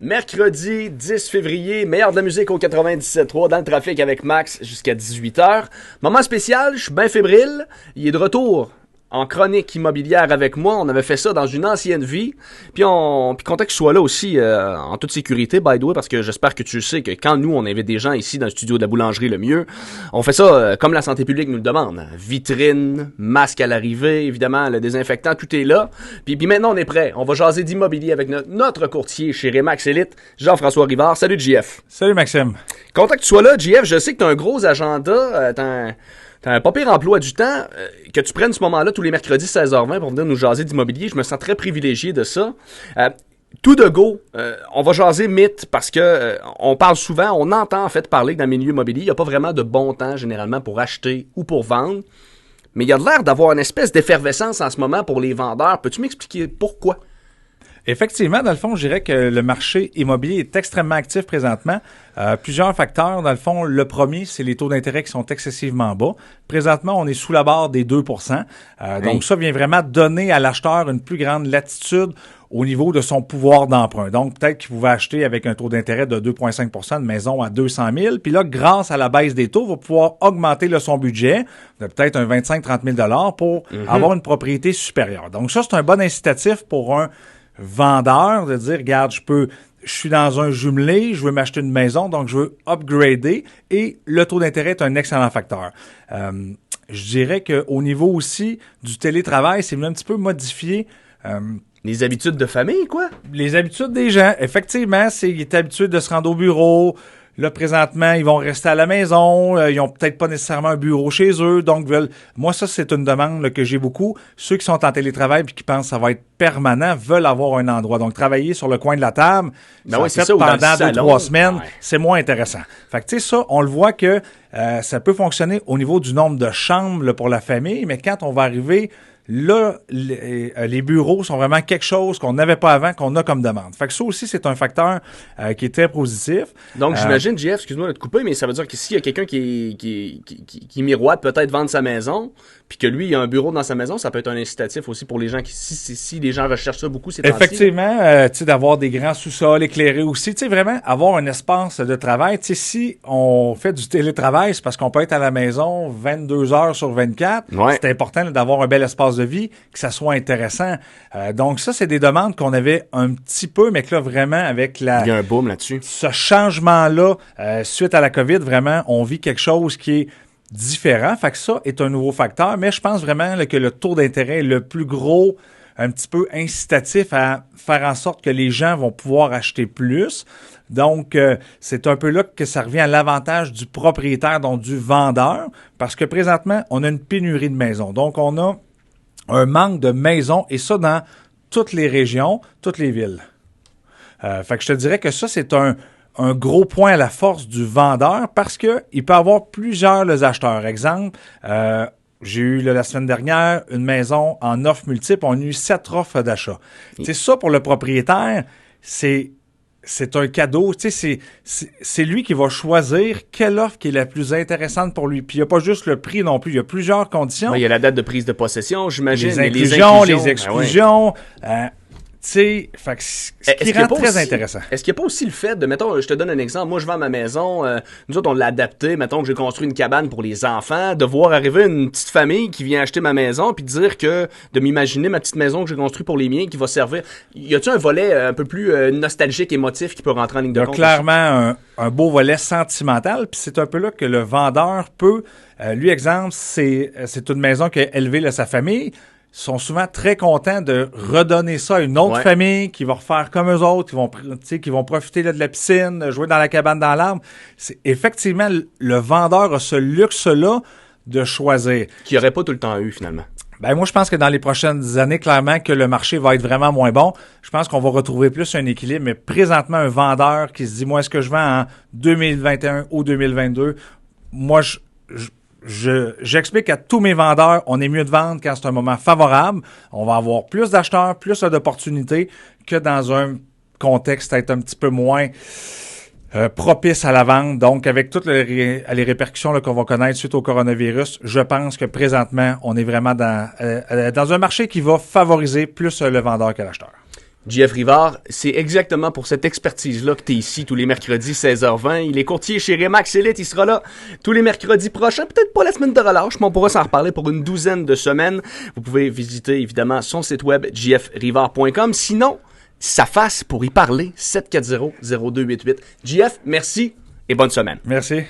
Mercredi 10 février, meilleur de la musique au 97.3 dans le trafic avec Max jusqu'à 18h. Moment spécial, je suis bien fébrile. Il est de retour en chronique immobilière avec moi. On avait fait ça dans une ancienne vie. Puis content que je sois là aussi en toute sécurité, by the way, parce que j'espère que tu sais que quand nous, on invite des gens ici dans le studio de la boulangerie Le Mieux, on fait ça comme la santé publique nous le demande. Vitrine, masque à l'arrivée, évidemment, le désinfectant, tout est là. Puis maintenant, on est prêt. On va jaser d'immobilier avec notre courtier chez Remax Elite, Jean-François Rivard. Salut, JF. Salut, Maxime. Content que tu sois là, JF. Je sais que tu as un gros agenda. T'as un pas pire emploi du temps, que tu prennes ce moment-là tous les mercredis 16h20 pour venir nous jaser d'immobilier. Je me sens très privilégié de ça. Tout de go, on va jaser mythe parce que on parle souvent, on entend en fait parler que dans le milieu immobilier, il n'y a pas vraiment de bon temps généralement pour acheter ou pour vendre. Mais il y a l'air d'avoir une espèce d'effervescence en ce moment pour les vendeurs. Peux-tu m'expliquer pourquoi? Effectivement, dans le fond, je dirais que le marché immobilier est extrêmement actif présentement. Plusieurs facteurs. Dans le fond, le premier, c'est les taux d'intérêt qui sont excessivement bas. Présentement, on est sous la barre des 2%. Donc, ça vient vraiment donner à l'acheteur une plus grande latitude au niveau de son pouvoir d'emprunt. Donc, peut-être qu'il pouvait acheter avec un taux d'intérêt de 2,5% de maison à 200 000. Puis là, grâce à la baisse des taux, il va pouvoir augmenter son budget de peut-être un 25-30 000 pour avoir une propriété supérieure. Donc, ça, c'est un bon incitatif pour un vendeur de dire, regarde, je suis dans un jumelé, je veux m'acheter une maison, donc je veux upgrader et le taux d'intérêt est un excellent facteur. Je dirais qu'au niveau aussi du télétravail, c'est venu un petit peu modifier les habitudes de famille, quoi? Les habitudes des gens. Effectivement, ils étaient habitués de se rendre au bureau. Là, présentement, ils vont rester à la maison. Ils ont peut-être pas nécessairement un bureau chez eux. Donc, moi, ça, c'est une demande là, que j'ai beaucoup. Ceux qui sont en télétravail et qui pensent que ça va être permanent veulent avoir un endroit. Donc, travailler sur le coin de la table, pendant 2-3 semaines, c'est moins intéressant. Fait que, tu sais, ça, on le voit que ça peut fonctionner au niveau du nombre de chambres là, pour la famille. Mais quand on va arriver... Là, les bureaux sont vraiment quelque chose qu'on n'avait pas avant, qu'on a comme demande. Fait que ça aussi, c'est un facteur qui est très positif. Donc, j'imagine, JF, excuse-moi de te couper, mais ça veut dire que s'il y a quelqu'un qui miroite peut-être vendre sa maison, puis que lui, il a un bureau dans sa maison, ça peut être un incitatif aussi pour les gens si les gens recherchent ça beaucoup, c'est effectivement, tu sais, d'avoir des grands sous-sols éclairés aussi, tu sais, vraiment avoir un espace de travail. Tu sais, si on fait du télétravail, c'est parce qu'on peut être à la maison 22 heures sur 24. Ouais. C'est important d'avoir un bel espace de vie, que ça soit intéressant. Donc ça, c'est des demandes qu'on avait un petit peu, mais que là, vraiment, avec il y a un boom là-dessus. Ce changement-là, suite à la COVID, vraiment, on vit quelque chose qui est différent. Fait que ça est un nouveau facteur, mais je pense vraiment là, que le taux d'intérêt est le plus gros, un petit peu incitatif à faire en sorte que les gens vont pouvoir acheter plus. Donc, c'est un peu là que ça revient à l'avantage du propriétaire, donc du vendeur, parce que présentement, on a une pénurie de maisons. Donc, on a un manque de maisons, et ça dans toutes les régions, toutes les villes. Fait que je te dirais que ça, c'est un gros point à la force du vendeur parce que il peut avoir plusieurs acheteurs. Exemple, j'ai eu la semaine dernière une maison en offre multiple, on a eu 7 offres d'achat. C'est ça pour le propriétaire, c'est un cadeau, tu sais, c'est lui qui va choisir quelle offre qui est la plus intéressante pour lui. Puis il n'y a pas juste le prix non plus, il y a plusieurs conditions. Il y a la date de prise de possession, j'imagine. Les inclusions, les exclusions. Tu sais, ce qui rend très intéressant. Est-ce qu'il n'y a pas aussi le fait de, mettons, je te donne un exemple, moi je vends ma maison, nous autres on l'a adapté, mettons que j'ai construit une cabane pour les enfants, de voir arriver une petite famille qui vient acheter ma maison, puis de dire que, de m'imaginer ma petite maison que j'ai construite pour les miens, qui va servir. Y a-tu un volet un peu plus nostalgique, émotif qui peut rentrer en ligne de compte? Il y a clairement un beau volet sentimental, puis c'est un peu là que le vendeur peut, lui exemple, c'est une maison qui a élevé là, sa famille, sont souvent très contents de redonner ça à une autre famille qui va refaire comme eux autres, qui vont profiter là, de la piscine, jouer dans la cabane dans l'arbre. C'est effectivement le vendeur a ce luxe-là de choisir. Qu'il n'y aurait pas tout le temps eu finalement. Ben moi, je pense que dans les prochaines années, clairement, que le marché va être vraiment moins bon. Je pense qu'on va retrouver plus un équilibre, mais présentement, un vendeur qui se dit, moi, est-ce que je vends en 2021 ou 2022? Moi, j'explique à tous mes vendeurs, on est mieux de vendre quand c'est un moment favorable. On va avoir plus d'acheteurs, plus d'opportunités que dans un contexte peut-être un petit peu moins propice à la vente. Donc, avec toutes les répercussions là, qu'on va connaître suite au coronavirus, je pense que présentement, on est vraiment dans un marché qui va favoriser plus le vendeur que l'acheteur. JF Rivard, c'est exactement pour cette expertise-là que tu es ici tous les mercredis 16h20. Il est courtier chez Remax Elite. Il sera là tous les mercredis prochains. Peut-être pas la semaine de relâche, mais on pourra s'en reparler pour une douzaine de semaines. Vous pouvez visiter évidemment son site web jfrivard.com. Sinon, sa face pour y parler, 740-0288. JF, merci et bonne semaine. Merci.